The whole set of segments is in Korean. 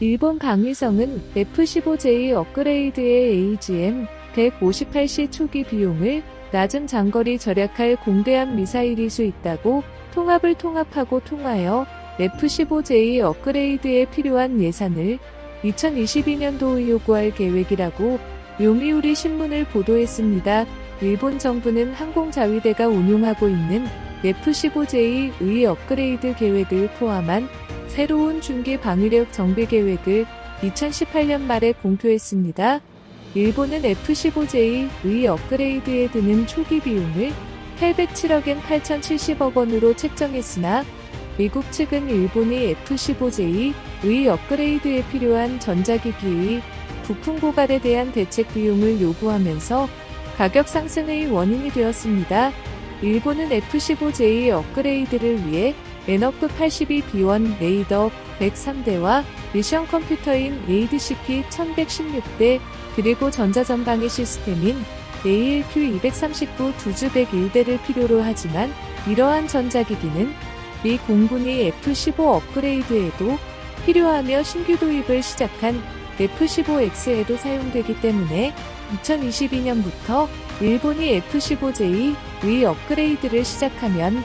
일본 방위성은 F-15J 업그레이드의 AGM-158C 초기 비용을 낮은 장거리 절약할 공대함 미사일일 수 있다고 통합을 통합하고 통하여 F-15J 업그레이드에 필요한 예산을 2022년도에 요구할 계획이라고 요미우리 신문을 보도했습니다. 일본 정부는 항공자위대가 운용하고 있는 F-15J의 업그레이드 계획을 포함한 새로운 중기 방위력 정비 계획을 2018년 말에 공표했습니다. 일본은 F-15J의 업그레이드에 드는 초기 비용을 807억엔 8,070억 원으로 책정했으나 미국 측은 일본이 F-15J의 업그레이드에 필요한 전자기기의 부품 고갈에 대한 대책 비용을 요구하면서 가격 상승의 원인이 되었습니다. 일본은 F-15J 업그레이드를 위해 매너급 82B1 레이더 103대와 미션 컴퓨터인 ADCP-1116대 그리고 전자전방위 시스템인 ALQ-239 두주 101대를 필요로 하지만 이러한 전자기기는 미 공군이 F-15 업그레이드에도 필요하며 신규 도입을 시작한 F-15X에도 사용되기 때문에 2022년부터 일본이 F-15J의 업그레이드를 시작하면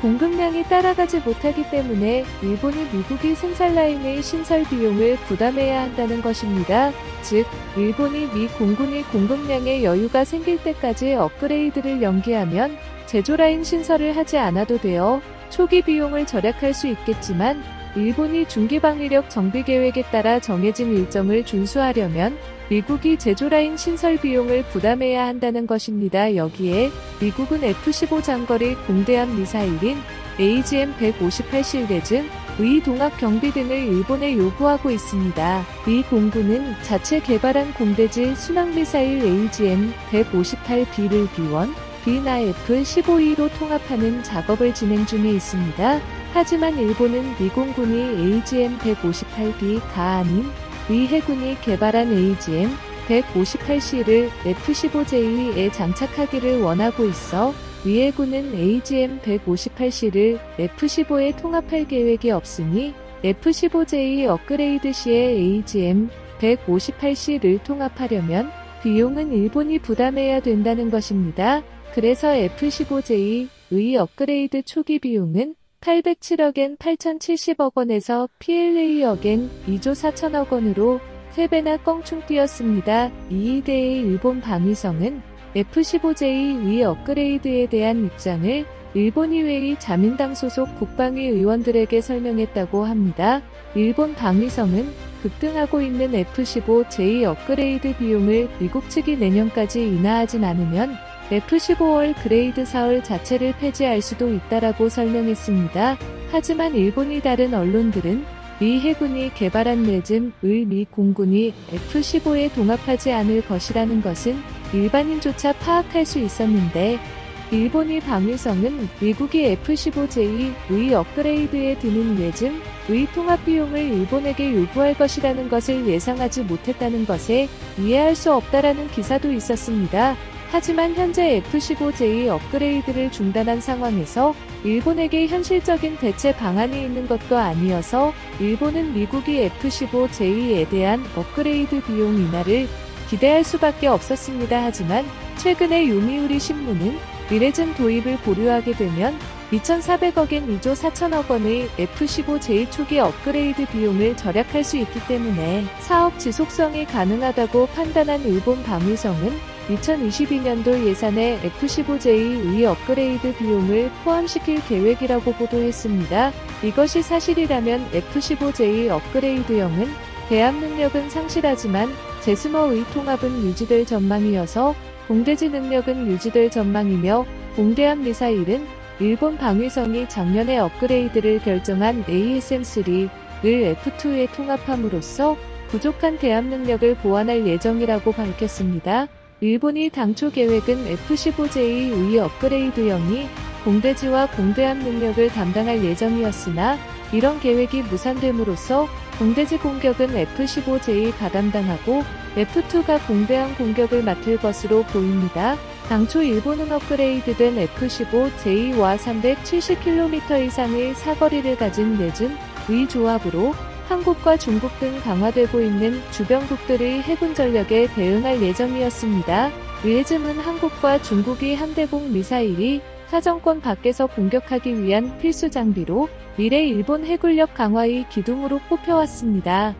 공급량이 따라가지 못하기 때문에 일본이 미국이 생산 라인의 신설 비용을 부담해야 한다는 것입니다. 즉, 일본이 미 공군이 공급량에 여유가 생길 때까지 업그레이드를 연기하면 제조 라인 신설을 하지 않아도 되어 초기 비용을 절약할 수 있겠지만 일본이 중기방위력 정비 계획에 따라 정해진 일정을 준수하려면 미국이 제조라인 신설 비용을 부담해야 한다는 것입니다. 여기에 미국은 F-15 장거리 공대함 미사일인 AGM-158 실대증의 동학 경비 등을 일본에 요구하고 있습니다. 미 공군은 자체 개발한 공대지 순항미사일 AGM-158B를 B1, B나 F-15E로 통합하는 작업을 진행 중에 있습니다. 하지만 일본은 미 공군이 AGM-158B가 아닌 미 해군이 개발한 AGM-158C를 F-15J에 장착하기를 원하고 있어 미 해군은 AGM-158C를 F-15에 통합할 계획이 없으니 F-15J 업그레이드 시에 AGM-158C를 통합하려면 비용은 일본이 부담해야 된다는 것입니다. 그래서 F-15J의 업그레이드 초기 비용은 807억엔 8,070억 원에서 PLA억엔 2조 4천억 원으로 3배나 껑충 뛰었습니다. 이에 대해 일본 방위성은 F-15J의 업그레이드에 대한 입장을 일본 의회의 자민당 소속 국방위 의원들에게 설명했다고 합니다. 일본 방위성은 급등하고 있는 F-15J 업그레이드 비용을 미국 측이 내년까지 인하하진 않으면 F-15월 그레이드 사월 자체를 폐지할 수도 있다라고 설명했습니다. 하지만 일본이 다른 언론들은 미 해군이 개발한 내즘의 미 공군이 F-15에 동합하지 않을 것이라는 것은 일반인조차 파악할 수 있었는데 일본의 방위성은 미국이 F-15J의 업그레이드에 드는 내즘의 통합 비용을 일본에게 요구할 것이라는 것을 예상하지 못했다는 것에 이해할 수 없다라는 기사도 있었습니다. 하지만 현재 F-15J 업그레이드를 중단한 상황에서 일본에게 현실적인 대체 방안이 있는 것도 아니어서 일본은 미국이 F-15J에 대한 업그레이드 비용 인하를 기대할 수밖에 없었습니다. 하지만 최근에 요미우리 신문은 미래즌 도입을 보류하게 되면 2,400억엔 2조 4천억 원의 F-15J 초기 업그레이드 비용을 절약할 수 있기 때문에 사업 지속성이 가능하다고 판단한 일본 방위성은 2022년도 예산에 F-15J의 업그레이드 비용을 포함시킬 계획이라고 보도했습니다. 이것이 사실이라면 F-15J 업그레이드형은 대함 능력은 상실하지만 제스머의 통합은 유지될 전망이어서 공대지 능력은 유지될 전망이며 공대함 미사일은 일본 방위성이 작년에 업그레이드를 결정한 ASM-3를 F-2에 통합함으로써 부족한 대함 능력을 보완할 예정이라고 밝혔습니다. 일본이 당초 계획은 F-15J의 업그레이드형이 공대지와 공대함 능력을 담당할 예정이었으나 이런 계획이 무산됨으로써 공대지 공격은 F-15J가 담당하고 F-2가 공대함 공격을 맡을 것으로 보입니다. 당초 일본은 업그레이드된 F-15J와 370km 이상의 사거리를 가진 내즘의 조합으로 한국과 중국 등 강화되고 있는 주변국들의 해군 전력에 대응할 예정이었습니다. 의해즘은 한국과 중국이 함대공 미사일이 사정권 밖에서 공격하기 위한 필수 장비로 미래 일본 해군력 강화의 기둥으로 꼽혀왔습니다.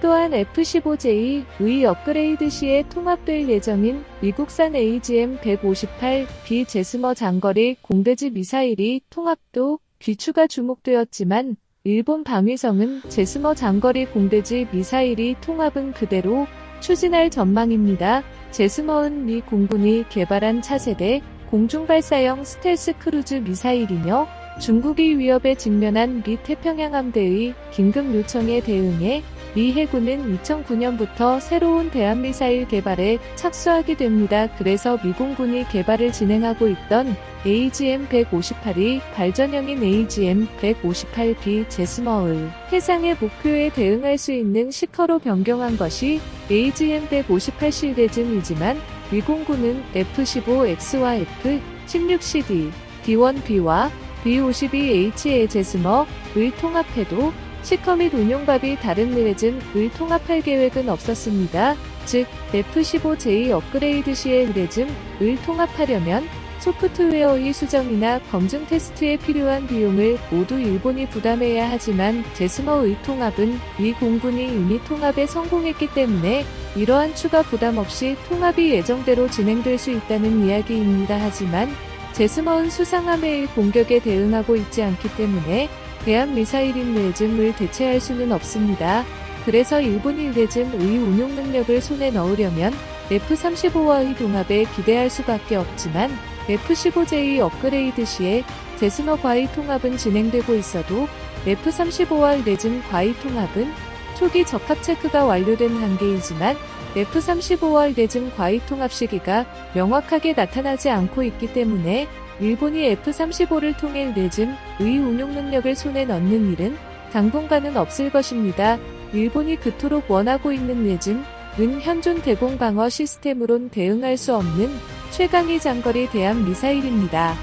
또한 F-15J의 업그레이드 시에 통합될 예정인 미국산 AGM-158B 제스머 장거리 공대지 미사일이 통합도 귀추가 주목되었지만 일본 방위성은 제스머 장거리 공대지 미사일이 통합은 그대로 추진할 전망입니다. 제스머는 미 공군이 개발한 차세대 공중발사형 스텔스 크루즈 미사일이며 중국이 위협에 직면한 미 태평양 함대의 긴급 요청에 대응해 미 해군은 2009년부터 새로운 대한미사일 개발에 착수하게 됩니다. 그래서 미 공군이 개발을 진행하고 있던 AGM-158이 발전형인 AGM-158B 제스머의 해상의 목표에 대응할 수 있는 시커로 변경한 것이 AGM-158 실대즘이지만 미 공군은 F-15X와 F-16CD, D-1B와 B-52H의 제스머를 통합해도 시커 및 운용밥이 다른 의레즘을 통합할 계획은 없었습니다. 즉, F-15J 업그레이드 시의 의레즘을 통합하려면 소프트웨어의 수정이나 검증 테스트에 필요한 비용을 모두 일본이 부담해야 하지만 제스머의 통합은 미 공군이 이미 통합에 성공했기 때문에 이러한 추가 부담 없이 통합이 예정대로 진행될 수 있다는 이야기입니다. 하지만 제스머는 수상함의 공격에 대응하고 있지 않기 때문에 대한미사일인 의레즘을 대체할 수는 없습니다. 그래서 일본이 의레즘의 운용 능력을 손에 넣으려면 F-35와의 동합에 기대할 수밖에 없지만 F-15J 업그레이드 시에 제스머과의 통합은 진행되고 있어도 F-35와 의레즘과의 통합은 초기 적합 체크가 완료된 단계이지만 F-35와 의레즘과의 통합 시기가 명확하게 나타나지 않고 있기 때문에 일본이 F-35를 통해 의레즘의 운용 능력을 손에 넣는 일은 당분간은 없을 것입니다. 일본이 그토록 원하고 있는 의레즘은 현존 대공 방어 시스템으론 대응할 수 없는 최강의 장거리 대함 미사일입니다.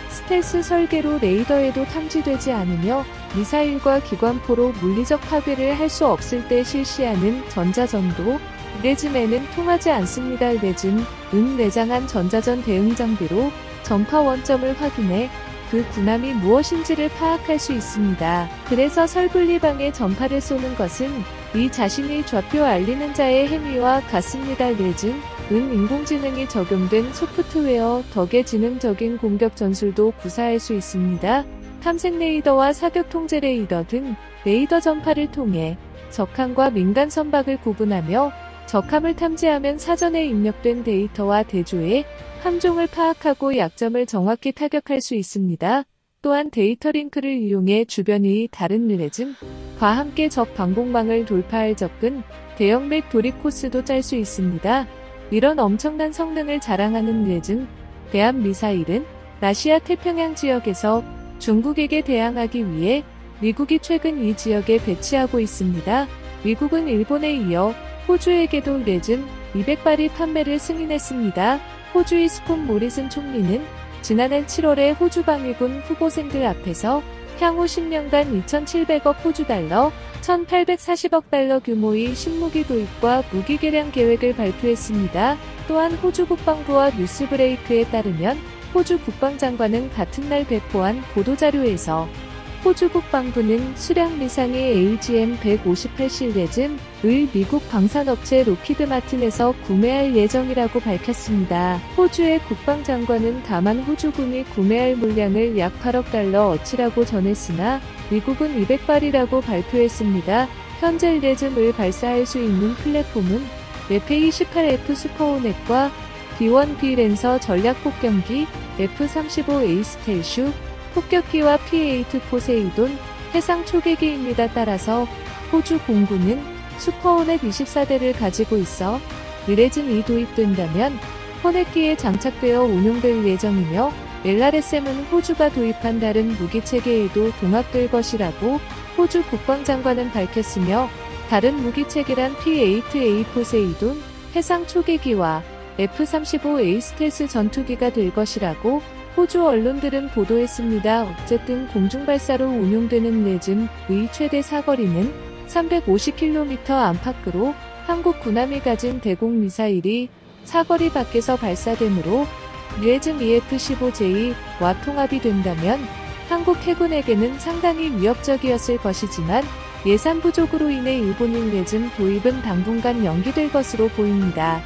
스텔스 설계로 레이더에도 탐지되지 않으며 미사일과 기관포로 물리적 파괴를 할 수 없을 때 실시하는 전자전도 의레즘에는 통하지 않습니다. 의레즘은 내장한 전자전 대응 장비로 전파 원점을 확인해 그 군함이 무엇인지를 파악할 수 있습니다. 그래서 설분리방에 전파를 쏘는 것은 이 자신이 좌표 알리는 자의 행위와 같습니다. 의레즘은 인공지능이 적용된 소프트웨어 덕에 지능적인 공격 전술도 구사할 수 있습니다. 탐색 레이더와 사격 통제 레이더 등 레이더 전파를 통해 적함과 민간 선박을 구분하며 적함을 탐지하면 사전에 입력된 데이터와 대조해 함종을 파악하고 약점을 정확히 타격할 수 있습니다. 또한 데이터 링크를 이용해 주변의 다른 의레즘과 함께 적 방공망을 돌파할 접근, 대형 및 돌입 코스도 짤 수 있습니다. 이런 엄청난 성능을 자랑하는 의레즘, 대한미사일은 아시아 태평양 지역에서 중국에게 대항하기 위해 미국이 최근 이 지역에 배치하고 있습니다. 미국은 일본에 이어 호주에게도 의레즘 200발이 판매를 승인했습니다. 호주의 스콧 모리슨 총리는 지난해 7월에 호주 방위군 후보생들 앞에서 향후 10년간 2,700억 호주 달러, 1,840억 달러 규모의 신무기 도입과 무기 개량 계획을 발표했습니다. 또한 호주 국방부와 뉴스브레이크에 따르면 호주 국방장관은 같은 날 배포한 보도자료에서 호주 국방부는 수량 미상의 AGM-158 실레즘을 미국 방산업체 로키드 마틴에서 구매할 예정이라고 밝혔습니다. 호주의 국방장관은 다만 호주군이 구매할 물량을 약 8억 달러 어치라고 전했으나 미국은 200발이라고 발표했습니다. 현재 일레즘을 발사할 수 있는 플랫폼은 F-18F 슈퍼호넷과 D-1B 랜서 전략폭격기, F-35A 스텔슈, 폭격기와 P-8 포세이돈, 해상 초계기입니다. 따라서 호주 공군은 슈퍼호넷 24대를 가지고 있어 의레즘이 도입된다면 호넷기에 장착되어 운용될 예정이며 LRSM은 호주가 도입한 다른 무기체계에도 동합될 것이라고 호주 국방장관은 밝혔으며 다른 무기체계란 P-8A 포세이돈, 해상 초계기와 F-35A 스텔스 전투기가 될 것이라고 호주 언론들은 보도했습니다. 어쨌든 공중발사로 운용되는 의레즘의 최대 사거리는 350km 안팎으로 한국 군함이 가진 대공 미사일이 사거리 밖에서 발사되므로 류해즘 EF-15J와 통합이 된다면 한국 해군에게는 상당히 위협적이었을 것이지만 예산 부족으로 인해 일본 류해즘 도입은 당분간 연기될 것으로 보입니다.